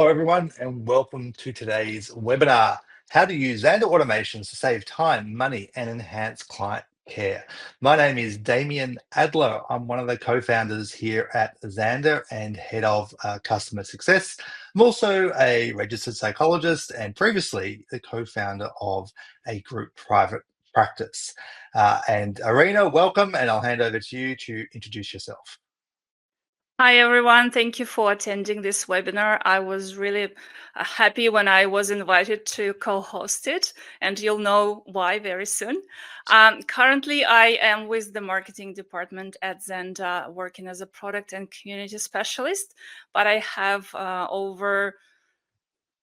Hello, everyone, and welcome to today's webinar, How to Use Zanda Automations to Save Time, Money, and Enhance Client Care. My name is Damien Adler. I'm one of the co-founders here at Zanda and head of customer success. I'm also a registered psychologist and previously the co-founder of a group private practice. And Arena, welcome, and I'll hand over to you to introduce yourself. Hi, everyone. Thank you for attending this webinar. I was really happy when I was invited to co-host it, and you'll know why very soon. Currently, I am with the marketing department at Zanda, working as a product and community specialist, but I have over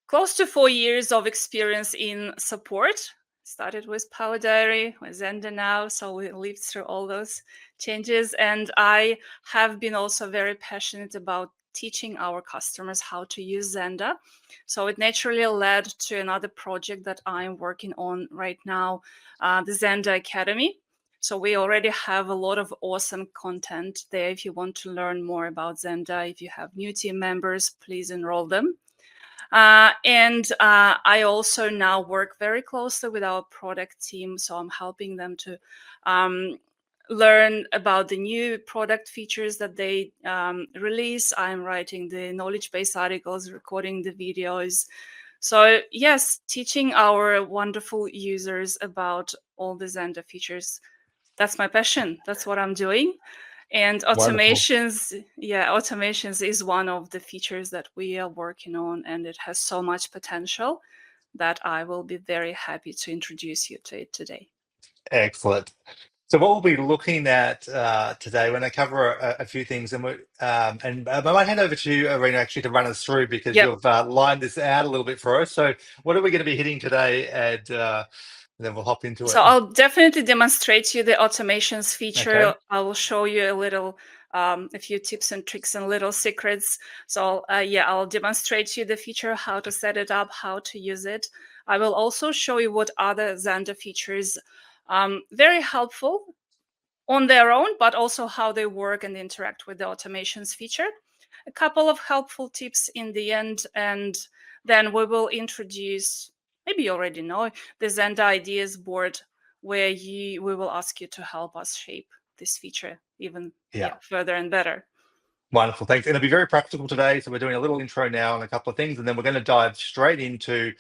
close to 4 years of experience in support. Started with Power Diary, with Zenda now, so we lived through all those changes. And I have been also very passionate about teaching our customers how to use Zenda. So it naturally led to another project that I'm working on right now, the Zenda Academy. So we already have a lot of awesome content there. If you want to learn more about Zenda, if you have new team members, please enroll them. I also now work very closely with our product team. So I'm helping them to learn about the new product features that they release. I'm writing the knowledge-based articles, recording the videos. So yes, teaching our wonderful users about all the Zanda features. That's my passion. That's what I'm doing. And Wonderful. automations is one of the features that we are working on, and it has so much potential that I will be very happy to introduce you to it today. Excellent. So what we'll be looking at today, when I cover a few things, and I might hand over to you, Arena, actually to run us through because Yep. you've lined this out a little bit for us. So what are we going to be hitting today? And then we'll hop into So it. I'll definitely demonstrate to you the automations feature. Okay. I will show you a few tips and tricks and little secrets. So I'll demonstrate to you the feature, how to set it up, how to use it. I will also show you what other Zanda features very helpful on their own, but also how they work and interact with the automations feature. A couple of helpful tips in the end, and then we will introduce, maybe you already know, the Zenda Ideas board, where we will ask you to help us shape this feature even Yeah. further and better. Wonderful. Thanks. And it'll be very practical today. So we're doing a little intro now on a couple of things, and then we're going to dive straight into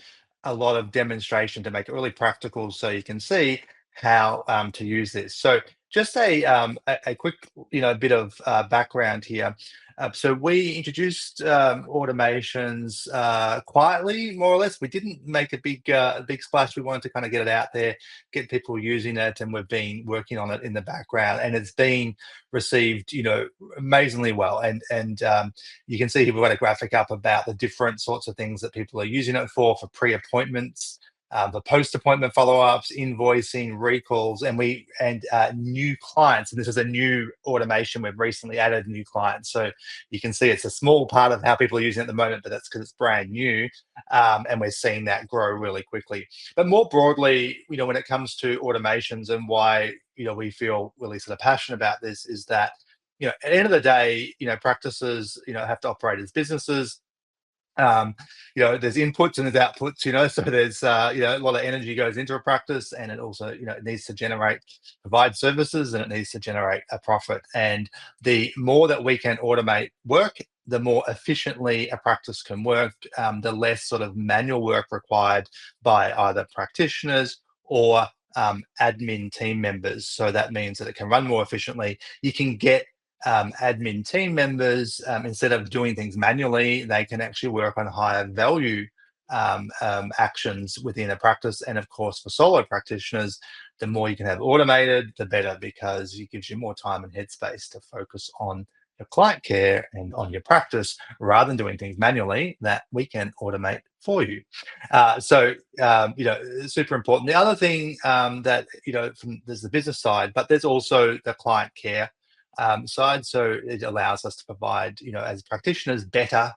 a lot of demonstration to make it really practical so you can see how to use this. So just a quick, bit of background here. So we introduced automations quietly, more or less. We didn't make a big splash. We wanted to kind of get it out there, get people using it, and we've been working on it in the background, and it's been received, amazingly well. And you can see here we've got a graphic up about the different sorts of things that people are using it for pre-appointments, the post-appointment follow-ups, invoicing, recalls, and new clients. And this is a new automation. We've recently added new clients. So you can see it's a small part of how people are using it at the moment, but that's because it's brand new. And we're seeing that grow really quickly. But more broadly, when it comes to automations and why, we feel really sort of passionate about this is that, at the end of the day, practices, have to operate as businesses. There's inputs and there's outputs, so there's a lot of energy goes into a practice, and it also, it needs to provide services, and it needs to generate a profit. And the more that we can automate work, the more efficiently a practice can work, the less sort of manual work required by either practitioners or admin team members. So that means that it can run more efficiently. You can get admin team members, instead of doing things manually, they can actually work on higher value actions within a practice. And of course, for solo practitioners, the more you can have automated, the better, because it gives you more time and headspace to focus on your client care and on your practice rather than doing things manually that we can automate for you. Super important. The other thing that, there's the business side, but there's also the client care side. So it allows us to provide, as practitioners, better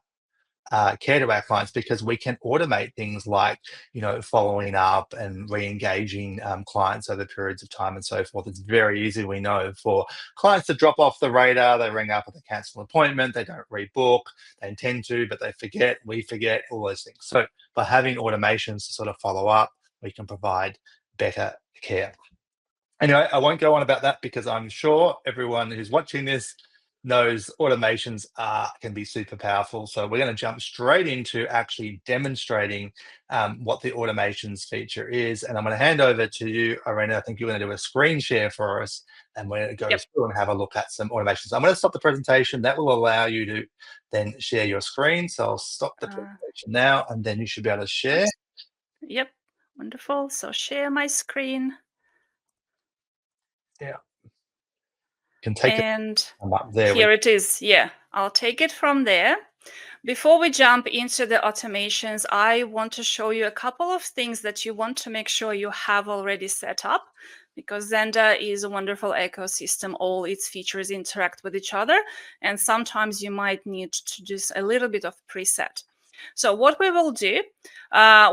care to our clients, because we can automate things like, following up and re-engaging clients over periods of time and so forth. It's very easy, we know, for clients to drop off the radar. They ring up and they cancel an appointment, they don't rebook, they intend to, but they forget, we forget, all those things. So by having automations to sort of follow up, we can provide better care. Anyway, I won't go on about that because I'm sure everyone who's watching this knows automations can be super powerful. So we're going to jump straight into actually demonstrating what the automations feature is. And I'm going to hand over to you, Irena. I think you're going to do a screen share for us, and we're going to go Yep. through and have a look at some automations. I'm going to stop the presentation. That will allow you to then share your screen. So I'll stop the presentation now, and then you should be able to share. Yep. Wonderful. So share my screen. Yeah. Can take it from up there. Here it is. Yeah, I'll take it from there. Before we jump into the automations, I want to show you a couple of things that you want to make sure you have already set up, because Zanda is a wonderful ecosystem. All its features interact with each other, and sometimes you might need to do a little bit of preset. So what we will do,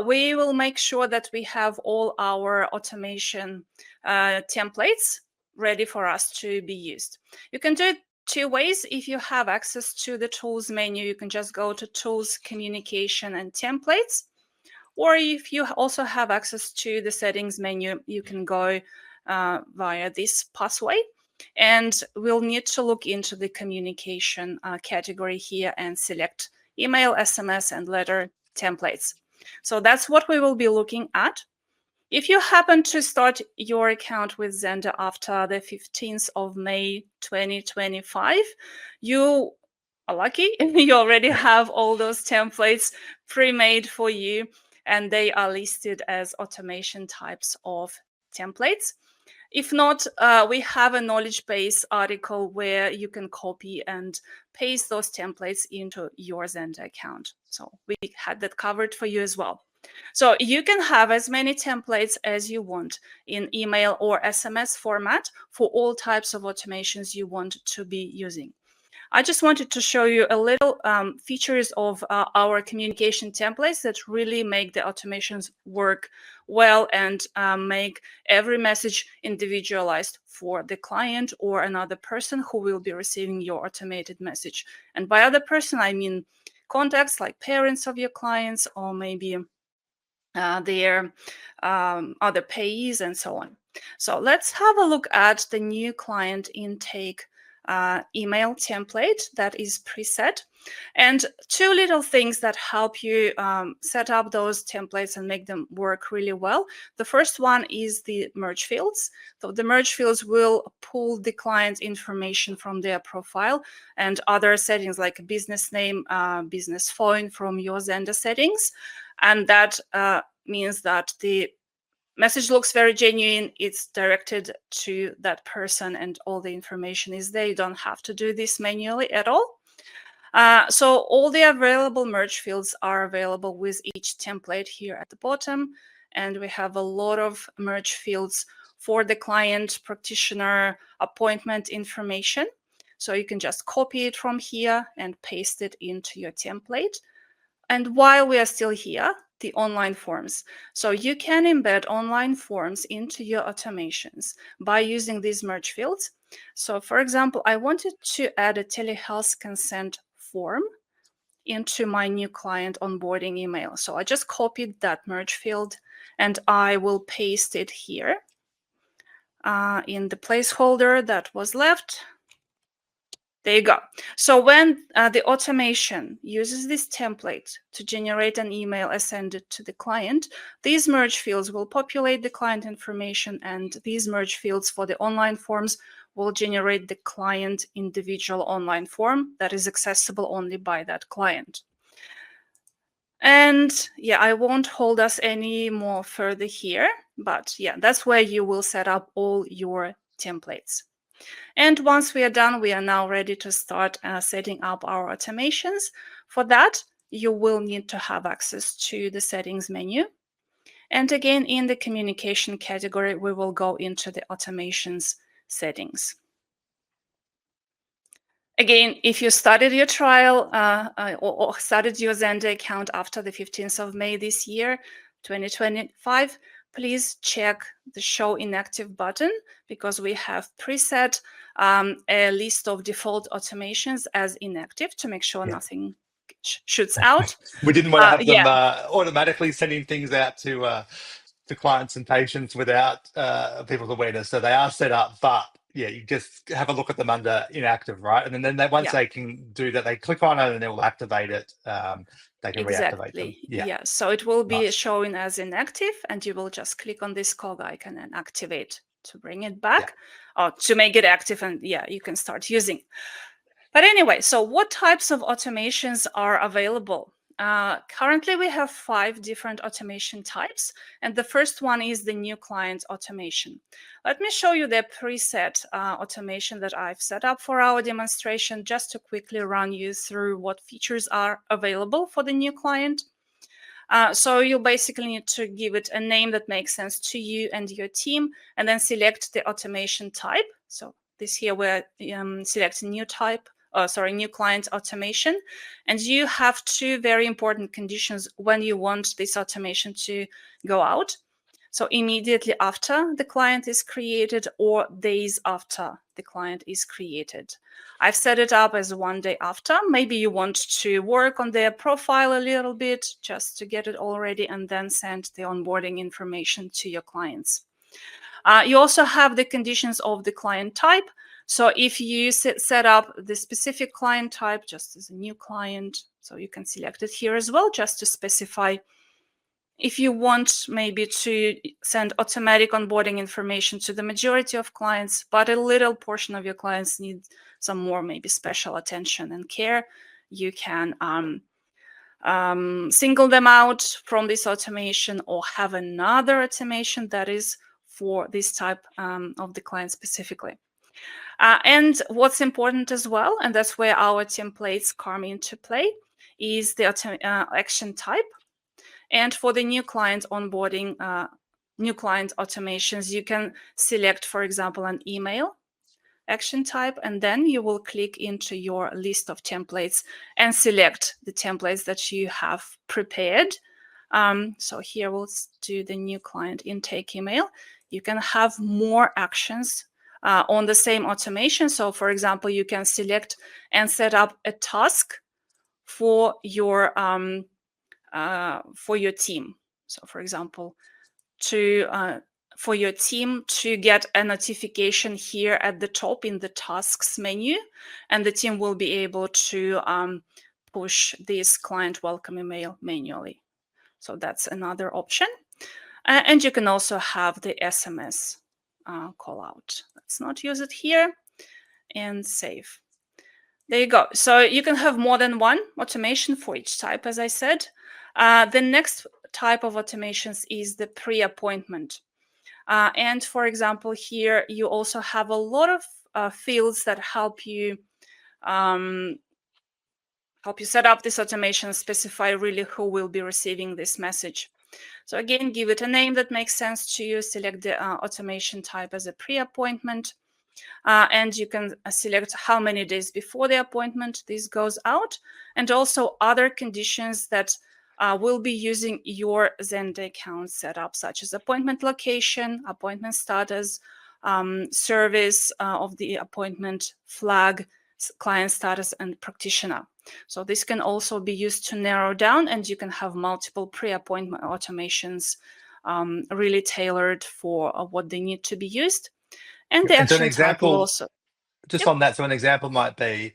we will make sure that we have all our automation templates ready for us to be used. You can do it two ways. If you have access to the tools menu, you can just go to tools, communication, and templates. Or if you also have access to the settings menu, you can go via this pathway. And we'll need to look into the communication category here and select email, SMS, and letter templates. So that's what we will be looking at. If you happen to start your account with Zanda after the 15th of May 2025, you are lucky. You already have all those templates pre-made for you, and they are listed as automation types of templates. If not, we have a knowledge base article where you can copy and paste those templates into your Zanda account. So we had that covered for you as well. So you can have as many templates as you want in email or SMS format for all types of automations you want to be using. I just wanted to show you a little features of our communication templates that really make the automations work well and make every message individualized for the client or another person who will be receiving your automated message. And by other person, I mean contacts like parents of your clients, or maybe their other payees and so on. So let's have a look at the new client intake email template that is preset. And two little things that help you set up those templates and make them work really well. The first one is the merge fields. So the merge fields will pull the client's information from their profile and other settings like business name, business phone from your Zanda settings. And that means that the message looks very genuine. It's directed to that person and all the information is there. You don't have to do this manually at all. So all the available merge fields are available with each template here at the bottom. And we have a lot of merge fields for the client, practitioner, appointment information. So you can just copy it from here and paste it into your template. And while we are still here, the online forms. So you can embed online forms into your automations by using these merge fields. So for example, I wanted to add a telehealth consent form into my new client onboarding email. So I just copied that merge field and I will paste it here in the placeholder that was left. There you go. So when the automation uses this template to generate an email and send it to the client, these merge fields will populate the client information, and these merge fields for the online forms will generate the client individual online form that is accessible only by that client. And yeah, I won't hold us any more further here, but yeah, that's where you will set up all your templates. And once we are done, we are now ready to start setting up our automations. For that, you will need to have access to the settings menu. And again, in the communication category, we will go into the automations settings. Again, if you started your trial or started your Zanda account after the 15th of May this year, 2025, please check the Show Inactive button, because we have preset a list of default automations as inactive to make sure Yeah. nothing shoots out. We didn't want to have them Yeah, automatically sending things out to clients and patients without people's awareness. So they are set up, but yeah, you just have a look at them under inactive, right? And then once yeah. they can do that, they click on it and it will activate it. They can reactivate them. Exactly. Yeah, Yeah. So it will be nice. showing as inactive, and you will just click on this cog icon and activate to bring it Yeah. back or to make it active. And yeah, you can start using. But anyway, so what types of automations are available? Currently, we have 5 different automation types, and the first one is the new client automation. Let me show you the preset automation that I've set up for our demonstration, just to quickly run you through what features are available for the new client. So you basically need to give it a name that makes sense to you and your team, and then select the automation type. So this here, we're selecting new type, new client automation. And you have 2 very important conditions when you want this automation to go out. So immediately after the client is created or days after the client is created. I've set it up as 1 day after. Maybe you want to work on their profile a little bit just to get it all ready and then send the onboarding information to your clients. You also have the conditions of the client type. So if you set up the specific client type just as a new client, so you can select it here as well, just to specify. If you want maybe to send automatic onboarding information to the majority of clients, but a little portion of your clients need some more maybe special attention and care, you can single them out from this automation or have another automation that is for this type of the client specifically. And what's important as well, and that's where our templates come into play, is the action type. And for the new client onboarding, new client automations, you can select, for example, an email action type, and then you will click into your list of templates and select the templates that you have prepared. So here we'll do the new client intake email. You can have more actions on the same automation. So for example, you can select and set up a task for your team. So for example, for your team to get a notification here at the top in the tasks menu, and the team will be able to push this client welcome email manually. So that's another option. And you can also have the SMS call out. Let's not use it here, and save. There you go. So you can have more than one automation for each type, as I said. The next type of automations is the pre-appointment. And for example, here you also have a lot of fields that help you set up this automation, specify really who will be receiving this message. So again, give it a name that makes sense to you, select the automation type as a pre-appointment, and you can select how many days before the appointment this goes out, and also other conditions that will be using your Zanda account setup, such as appointment location, appointment status, service of the appointment, flag, client status, and practitioner. So this can also be used to narrow down, and you can have multiple pre-appointment automations really tailored for what they need to be used. And the And so an action type will example, also, just yep. on that, so an example might be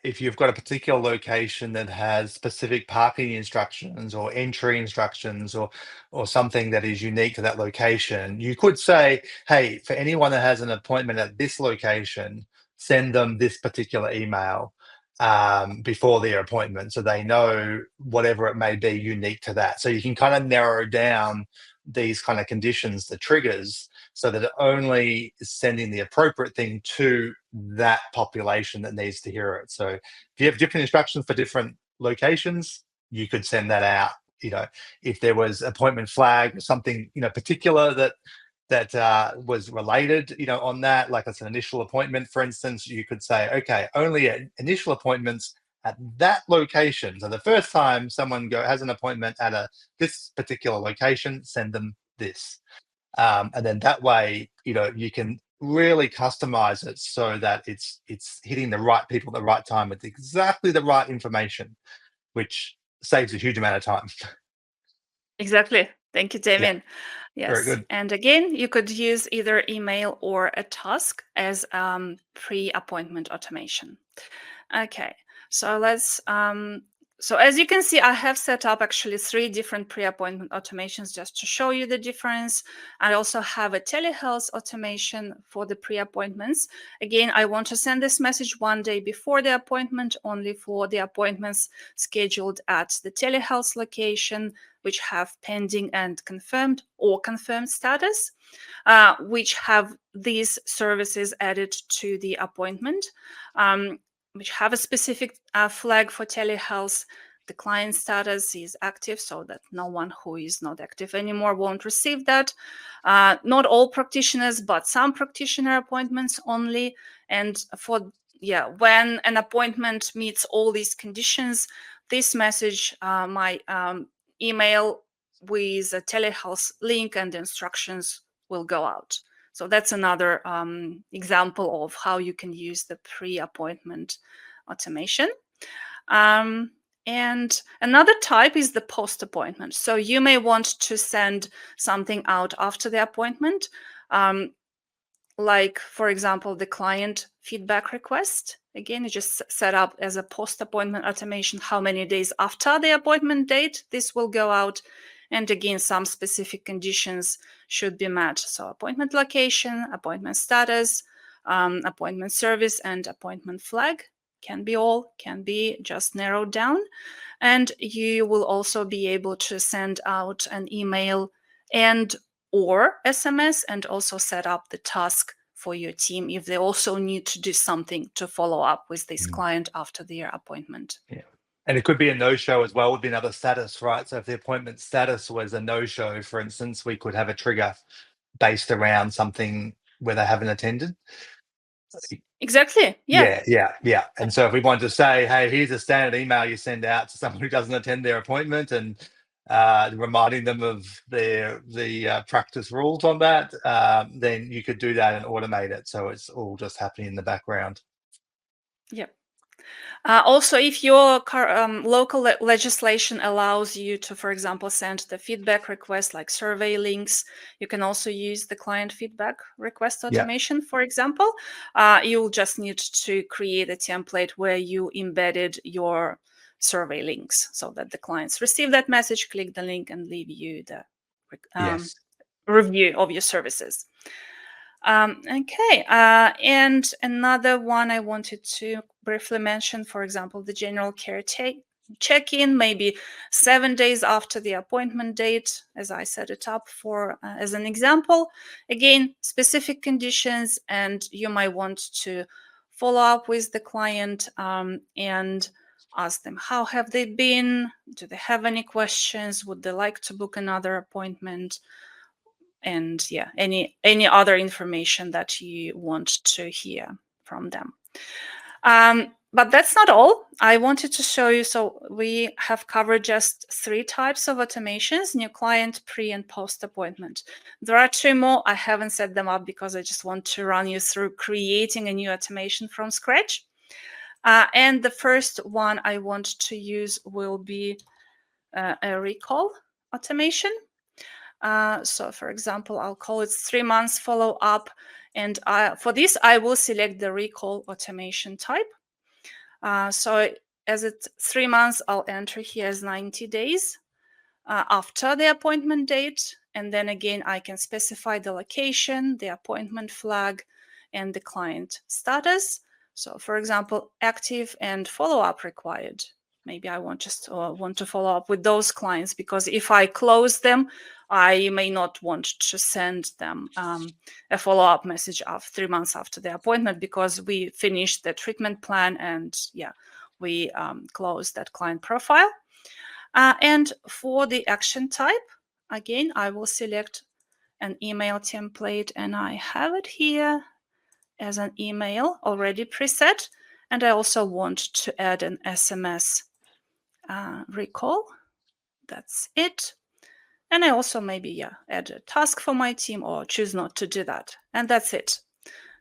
if you've got a particular location that has specific parking instructions or entry instructions or something that is unique to that location, you could say, hey, for anyone that has an appointment at this location, send them this particular email before their appointment so they know whatever it may be unique to that. So you can kind of narrow down these kind of conditions, the triggers, so that it only is sending the appropriate thing to that population that needs to hear it. So if you have different instructions for different locations, you could send that out. If there was appointment flag or something, particular that that was related, on that, like it's an initial appointment, for instance, you could say, okay, only initial appointments at that location. So the first time someone has an appointment at this particular location, send them this. And then that way, you can really customize it so that it's hitting the right people at the right time with exactly the right information, which saves a huge amount of time. Exactly. Thank you, Yeah, Damien. very Yes. good. And again, you could use either email or a task as pre-appointment automation. Okay, so so as you can see, I have set up actually 3 different pre-appointment automations just to show you the difference. I also have a telehealth automation for the pre-appointments. Again, I want to send this message 1 day before the appointment, only for the appointments scheduled at the telehealth location, which have pending and confirmed or confirmed status, which have these services added to the appointment. Which have a specific flag for telehealth. The client status is active, so that no one who is not active anymore won't receive that. Not all practitioners, but some practitioner appointments only. And when an appointment meets all these conditions, this message, my email with a telehealth link and instructions will go out. So that's another example of how you can use the pre-appointment automation. And another type is the post-appointment. So you may want to send something out after the appointment, like, for example, the client feedback request. Again, you just set up as a post-appointment automation how many days after the appointment date this will go out. And again, some specific conditions should be met. So appointment location, appointment status, appointment service, and appointment flag can be just narrowed down. And you will also be able to send out an email and or SMS, and also set up the task for your team if they also need to do something to follow up with this Mm. client after their appointment. Yeah. And it could be a no-show as well, would be another status, right? So if the appointment status was a no-show, for instance, we could have a trigger based around something where they haven't attended. Exactly. Yeah. Yeah. And so if we wanted to say, hey, here's a standard email you send out to someone who doesn't attend their appointment, and reminding them of the practice rules on that, then you could do that and automate it. So it's all just happening in the background. Yep. Also, if your local legislation allows you to, for example, send the feedback request like survey links, you can also use the client feedback request automation, for example. You'll just need to create a template where you embedded your survey links so that the clients receive that message, click the link, and leave you the Yes. review of your services. Okay, and another one I wanted to briefly mention, for example, the general care check-in, maybe 7 days after the appointment date, as I set it up for as an example. Again, specific conditions, and you might want to follow up with the client and ask them how have they been, do they have any questions, would they like to book another appointment, and any other information that you want to hear from them. But that's not all. I wanted to show you, so we have covered just 3 types of automations: new client, pre and post appointment. There are 2 more. I haven't set them up because I just want to run you through creating a new automation from scratch. And the first one I want to use will be a recall automation. So for example, I'll call it 3 months follow up. And for this, I will select the recall automation type. So as it's 3 months, I'll enter here as 90 days after the appointment date. And then again, I can specify the location, the appointment flag, and the client status. So for example, active and follow-up required. Maybe I want to follow up with those clients, because if I close them, I may not want to send them a follow-up message of 3 months after the appointment, because we finished the treatment plan and we closed that client profile. And for the action type, again, I will select an email template, and I have it here as an email already preset. And I also want to add an SMS recall. That's it. And I also maybe add a task for my team or choose not to do that. And that's it.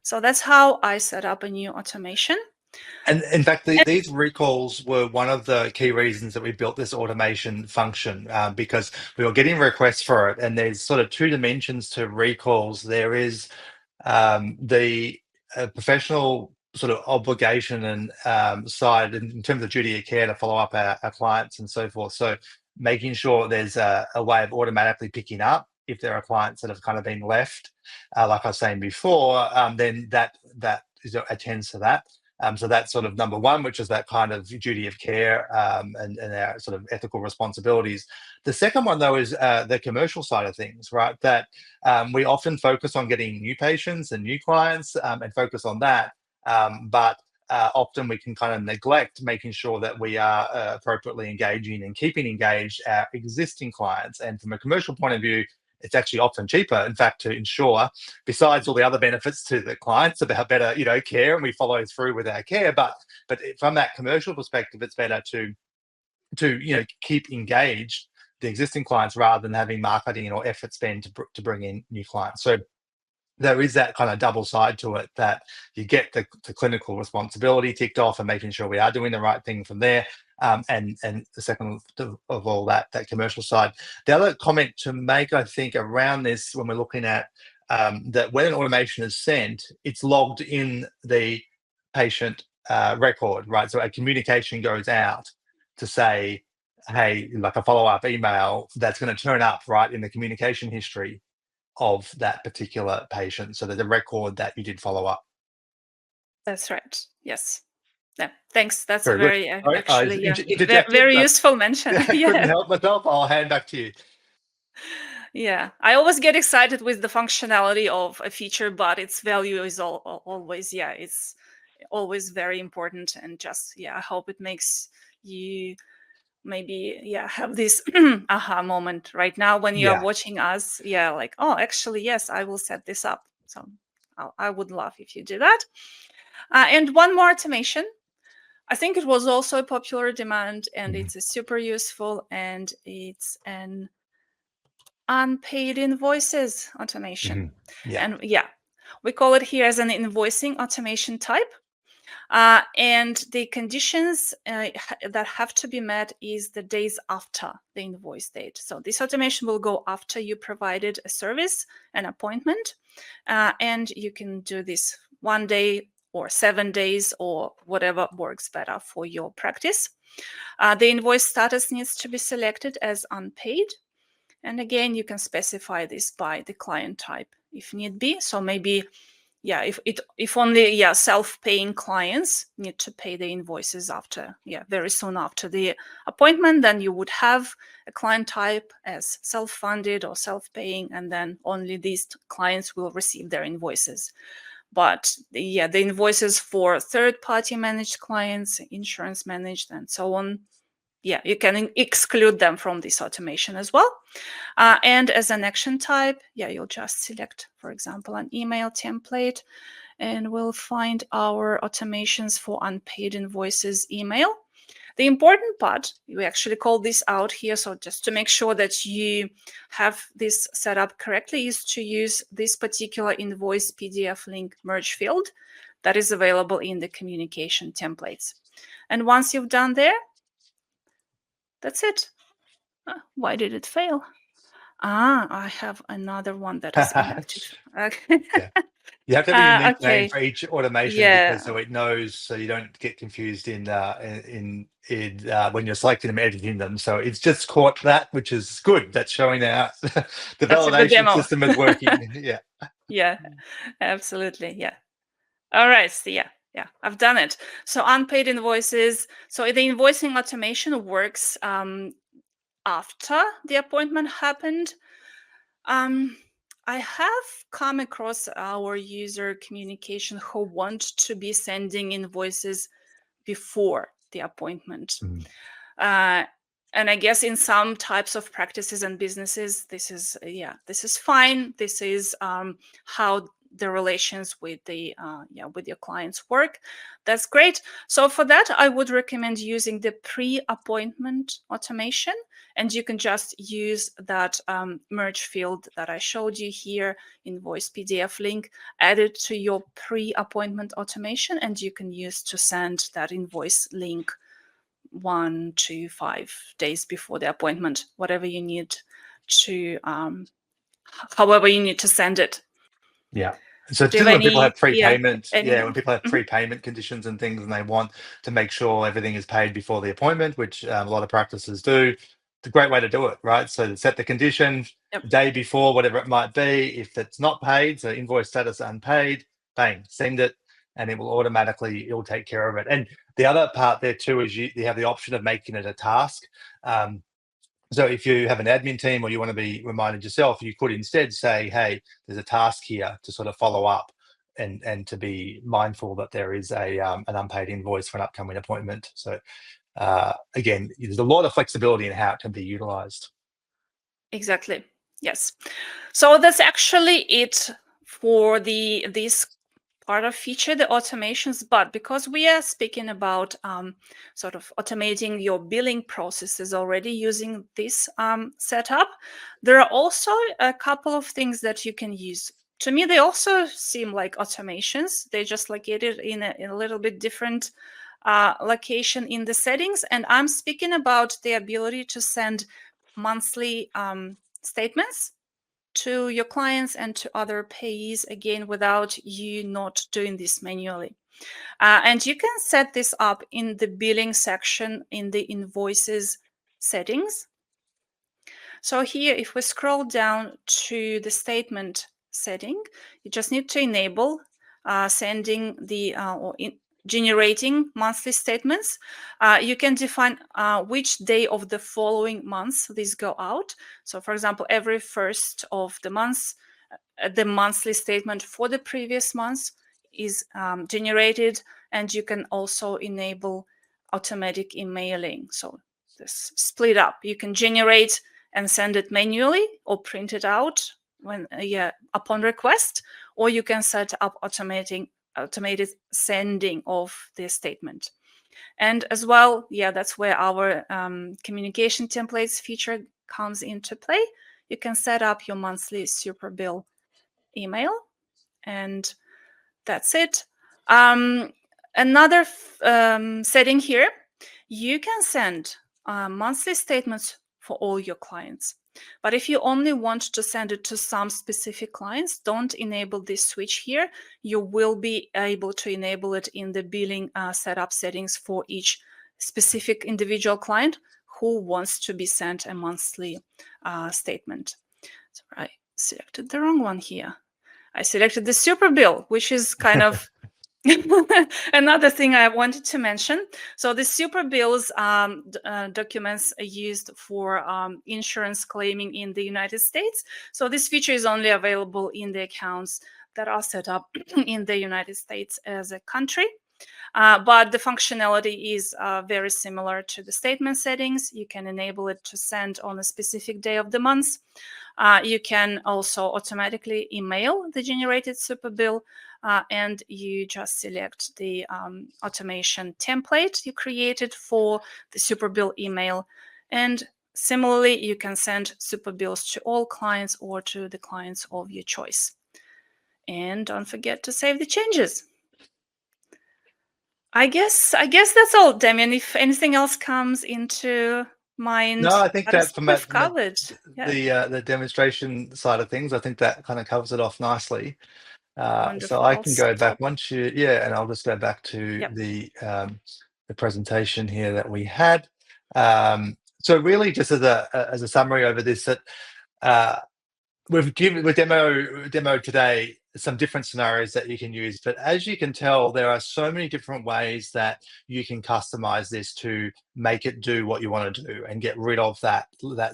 So that's how I set up a new automation. And in fact, these recalls were one of the key reasons that we built this automation function, because we were getting requests for it. And there's sort of two dimensions to recalls. There is the professional sort of obligation and side in terms of duty of care to follow up our clients and so forth. So making sure there's a way of automatically picking up if there are clients that have kind of been left, like I was saying before, then that attends to that. So that's sort of number one, which is that kind of duty of care and our sort of ethical responsibilities. The second one, though, is the commercial side of things, right? That we often focus on getting new patients and new clients and focus on that. But often we can kind of neglect making sure that we are appropriately engaging and keeping engaged our existing clients. And from a commercial point of view, it's actually often cheaper, in fact, to ensure, besides all the other benefits to the clients about better, care, and we follow through with our care. But from that commercial perspective, it's better to keep engaged the existing clients rather than having marketing or effort spend to bring in new clients. So there is that kind of double side to it, that you get the clinical responsibility ticked off and making sure we are doing the right thing from there. And the second of all that commercial side. The other comment to make, I think, around this when we're looking at that when an automation is sent, it's logged in the patient record, right? So a communication goes out to say, hey, like a follow-up email that's going to turn up right in the communication history of that particular patient, so there's a record that you did follow up. That's right. Yes. Yeah. Thanks. That's a Very good. very All right, I actually interjected, very but useful mention. I couldn't Yeah. help myself. I'll hand back to you. Yeah, I always get excited with the functionality of a feature, but its value is always, it's always very important. And just, I hope it makes you maybe, have this aha moment right now when you are Yeah. watching us. Yeah, like, oh, actually, yes, I will set this up. So I would love if you do that. And one more automation. I think it was also a popular demand, and Mhm. it's a super useful, and it's an unpaid invoices automation. Mhm. Yeah. And we call it here as an invoicing automation type. And the conditions that have to be met is the days after the invoice date. So this automation will go after you provided a service, an appointment, and you can do this 1 day or 7 days or whatever works better for your practice. The invoice status needs to be selected as unpaid. And again, you can specify this by the client type if need be. So maybe, if only self-paying clients need to pay the invoices after, very soon after the appointment, then you would have a client type as self-funded or self-paying, and then only these clients will receive their invoices. But the invoices for third-party managed clients, insurance managed, and so on, you can exclude them from this automation as well. And as an action type, you'll just select, for example, an email template, and we'll find our automations for unpaid invoices email. The important part, we actually call this out here, so just to make sure that you have this set up correctly, is to use this particular invoice PDF link merge field that is available in the communication templates. And once you've done there, that's it. Why did it fail? I have another one that is inactive. Okay. Yeah. You have to have a unique name Okay. for each automation because so it knows, so you don't get confused in when you're selecting them, editing them. So it's just caught that, which is good. That's showing that the That's a good validation demo. system is working. Yeah. Yeah, absolutely. Yeah. All right. So I've done it. So unpaid invoices. So the invoicing automation works after the appointment happened. I have come across our user communication who want to be sending invoices before the appointment. Mhm. And I guess in some types of practices and businesses, this is fine. This is how the relations with with your clients work. That's great. So for that, I would recommend using the pre-appointment automation, and you can just use that merge field that I showed you here, invoice PDF link, add it to your pre-appointment automation, and you can use to send that invoice link 1 to 5 days before the appointment, whatever you need to, however you need to send it. Yeah. So Do you particularly have when people have any, prepayment, any? when people have Mhm. prepayment conditions and things, and they want to make sure everything is paid before the appointment, which a lot of practices do, it's a great way to do it, right? So to set the condition Yep. the day before, whatever it might be. If it's not paid, so invoice status unpaid, bang, send it, and it will it'll take care of it. And the other part there too is you have the option of making it a task. Um, so if you have an admin team or you want to be reminded yourself, you could instead say, hey, there's a task here to sort of follow up and to be mindful that there is an unpaid invoice for an upcoming appointment. So again, there's a lot of flexibility in how it can be utilized. Exactly. Yes. So that's actually it for this part of feature, the automations. But because we are speaking about sort of automating your billing processes already using this setup, there are also a couple of things that you can use. To me, they also seem like automations. They just located in a little bit different location in the settings. And I'm speaking about the ability to send monthly statements to your clients and to other payees, again, without you not doing this manually. And you can set this up in the billing section in the invoices settings. So here, if we scroll down to the statement setting, you just need to enable sending the generating monthly statements. You can define which day of the following months these go out. So for example, every first of the month, the monthly statement for the previous months is generated, and you can also enable automatic emailing. So this split up. You can generate and send it manually or print it out when upon request, or you can set up automated sending of the statement. And as well, that's where our communication templates feature comes into play. You can set up your monthly super bill email, and that's it. Another setting here, you can send monthly statements for all your clients. But if you only want to send it to some specific clients, don't enable this switch here. You will be able to enable it in the billing setup settings for each specific individual client who wants to be sent a monthly statement. So I selected the wrong one here. I selected the super bill, which is kind of another thing I wanted to mention. So the super bills documents are used for insurance claiming in the United States. So this feature is only available in the accounts that are set up in the United States as a country. But the functionality is very similar to the statement settings. You can enable it to send on a specific day of the month. You can also automatically email the generated super bill, and you just select the automation template you created for the super bill email. And similarly, you can send super bills to all clients or to the clients of your choice. And don't forget to save the changes. I guess that's all, Damien. If anything else comes into No, mind, I think that is that what we've covered. Yeah, the demonstration side of things, I think that kind of covers it off nicely. So wonderful. I I'll can go stop. back once yeah, and I'll just go back to Yep. the presentation here that we had. So really, just as a summary over this, that uh, we've demo today some different scenarios that you can use, but as you can tell, there are so many different ways that you can customize this to make it do what you want to do and get rid of that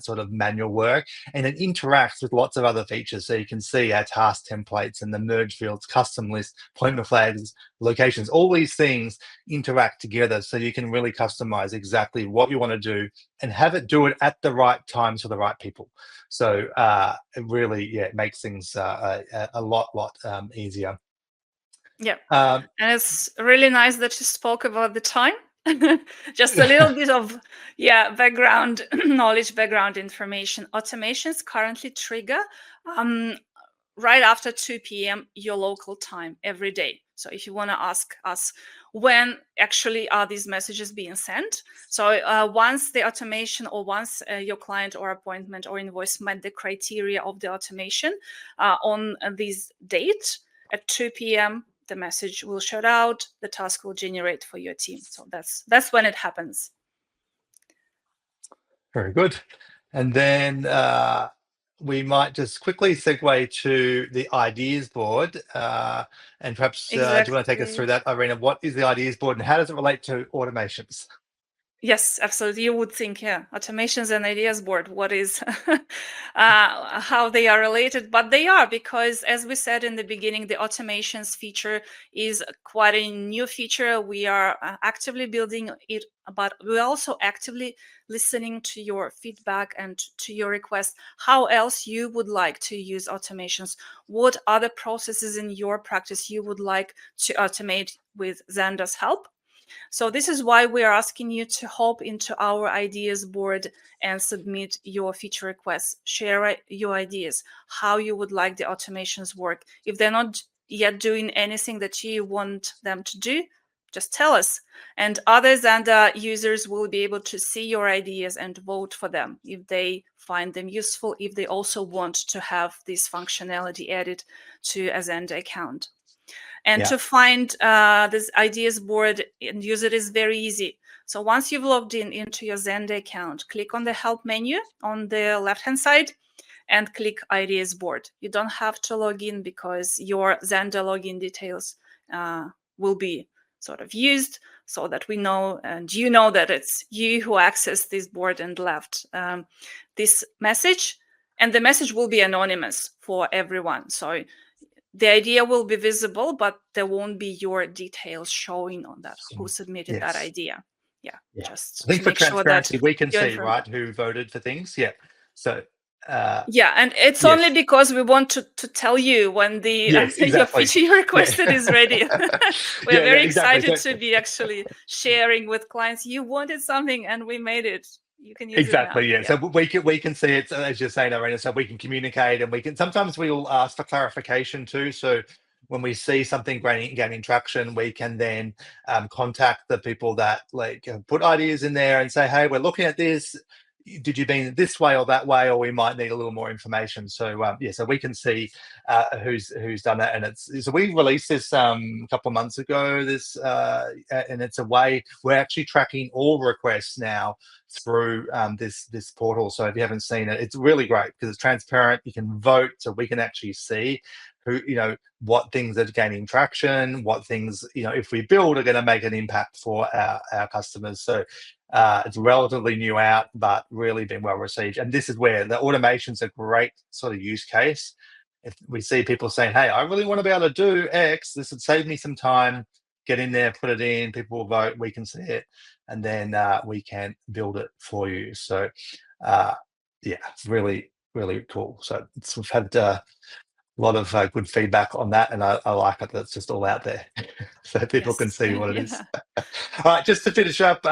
sort of manual work. And it interacts with lots of other features. So you can see our task templates and the merge fields, custom list, appointment flags, locations, all these things interact together. So you can really customize exactly what you want to do and have it do it at the right times for the right people. So it really, yeah, it makes things a lot easier. Yeah. Um, And it's really nice that you spoke about the time. Just a little bit of background knowledge, background information. Automations currently trigger um, right after 2 p.m. your local time every day. So if you want to ask us when actually are these messages being sent, so once the automation or once your client or appointment or invoice met the criteria of the automation on this date at 2 p.m., the message will shout out, the task will generate for your team. So that's when it happens. Very good. And then we might just quickly segue to the ideas board. And perhaps, do you want to take us Exactly. through that, Irina? What is the ideas board and how does it relate to automations? Yes, absolutely. You would think, yeah, automations and ideas board, what is, how they are related, but they are, because as we said in the beginning, the automations feature is quite a new feature. We are actively building it, but we're also actively listening to your feedback and to your requests, how else you would like to use automations, what other processes in your practice you would like to automate with Zanda's help. So this is why we are asking you to hop into our ideas board and submit your feature requests. Share your ideas, how you would like the automations work. If they're not yet doing anything that you want them to do, just tell us. And other Zanda users will be able to see your ideas and vote for them if they find them useful, if they also want to have this functionality added to a Zanda account. And Yeah. to find this ideas board and use it is very easy. So once you've logged into your Zanda account, click on the help menu on the left-hand side and click ideas board. You don't have to log in because your Zanda login details will be sort of used so that we know and you know that it's you who accessed this board and left this message. And the message will be anonymous for everyone. So the idea will be visible, but there won't be your details showing on that, who submitted that Yes. idea. Yeah, Yeah. I just think to for make sure that transparency, we can you're see, informed. right, who voted for things. Yeah. So, uh, Yeah, and it's only yes. because we want to tell you when the Yes, your exactly. feature you Yeah. requested is ready. We're Yeah, very exactly. excited So, to be actually sharing with clients. You wanted something and we made it. You can use it now. exactly, yeah. Yeah. So we can see it, as you're saying, Irina. So we can communicate, and we can sometimes we'll ask for clarification too. So when we see something gaining traction, we can then contact the people that like put ideas in there and say, "Hey, we're looking at this. Did you mean this way or that way, or we might need a little more information." So yeah, so we can see who's done that, and it's so we released this a couple of months ago. This and it's a way we're actually tracking all requests now through this portal. So if you haven't seen it, it's really great because it's transparent. You can vote, so we can actually see who what things are gaining traction, what things if we build are going to make an impact for our customers. So it's relatively new out, but really been well received. And this is where the automation's a great sort of use case. If we see people saying, "Hey, I really want to be able to do X. This would save me some time." Get in there, put it in. People will vote. We can see it, and then we can build it for you. So, yeah, it's really cool. So we've had a lot of good feedback on that, and I like it that it's just all out there, so people can Yes. see what it is. Yeah. All right, just to finish up,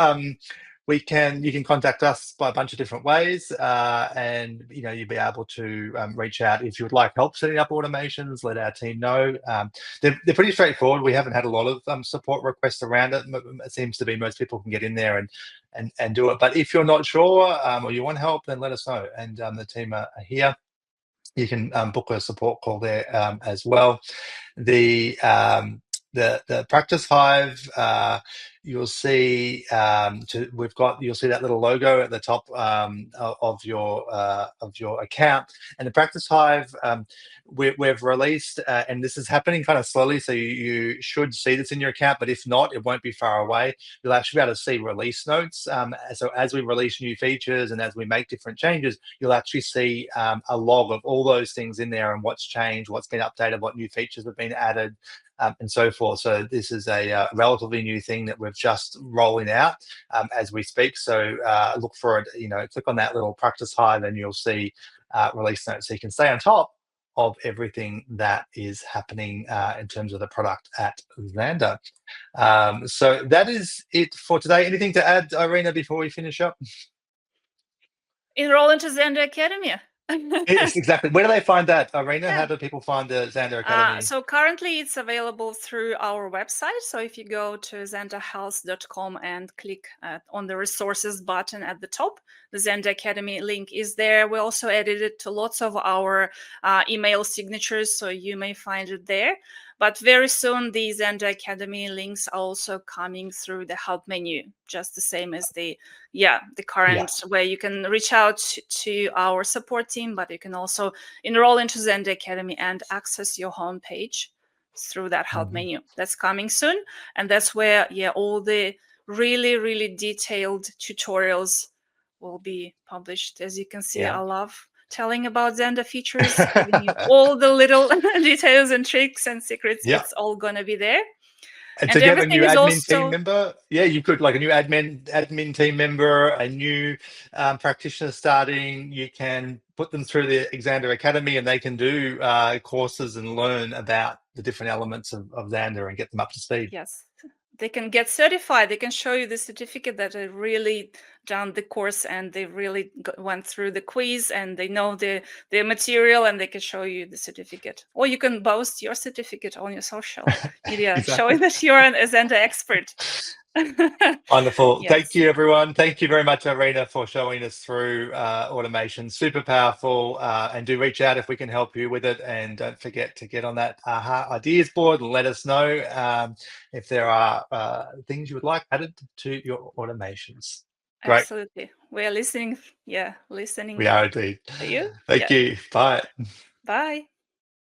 you can contact us by a bunch of different ways, and you'll be able to reach out if you would like help setting up automations. Let our team know. They're pretty straightforward. We haven't had a lot of support requests around it. It seems to be most people can get in there and do it. But if you're not sure or you want help, then let us know, and the team are here. You can book a support call there as well. The the practice hive you'll see you'll see that little logo at the top of your account. And the Practice Hive, we've released, and this is happening kind of slowly, so you should see this in your account, but if not, it won't be far away. You'll actually be able to see release notes. So as we release new features and as we make different changes, you'll actually see a log of all those things in there and what's changed, what's been updated, what new features have been added, and so forth. So this is a relatively new thing that we're just rolling out as we speak. So look for it, click on that little Practice Hive and you'll see release notes, so you can stay on top of everything that is happening in terms of the product at Zanda. So that is it for today. Anything to add, Irina, before we finish up? Enroll into Zanda Academy. Yes, exactly. Where do they find that, Irina? How Yeah. do people find the Xander Academy? So currently it's available through our website. So if you go to zandahealth.com and click on the resources button at the top, the Zanda Academy link is there. We also added it to lots of our email signatures, so you may find it there. But very soon, the Zanda Academy links are also coming through the help menu, just the same as the current where you can reach out to our support team, but you can also enroll into Zanda Academy and access your homepage through that help menu. That's coming soon. And that's where, all the really, really detailed tutorials will be published. As you can see, I love telling about Zanda features, giving you all the little details and tricks and secrets. Yeah. It's all going to be there. And And to get a new everything is admin team also member, you could, like a new admin team member, a new practitioner starting, you can put them through the Xander Academy and they can do courses and learn about the different elements of Xander and get them up to speed. Yes, they can get certified. They can show you the certificate that they really done the course and they really went through the quiz and they know the material, and they can show you the certificate. Or you can boast your certificate on your social media, Exactly. showing that you're an Zanda expert. Wonderful. Yes. Thank you, everyone. Thank you very much, Irina, for showing us through automation. Super powerful. And do reach out if we can help you with it. And don't forget to get on that AHA ideas board and let us know if there are things you would like added to your automations. Great. Absolutely. We are listening. Yeah, listening We are indeed. to you. Thank you. Bye. Bye.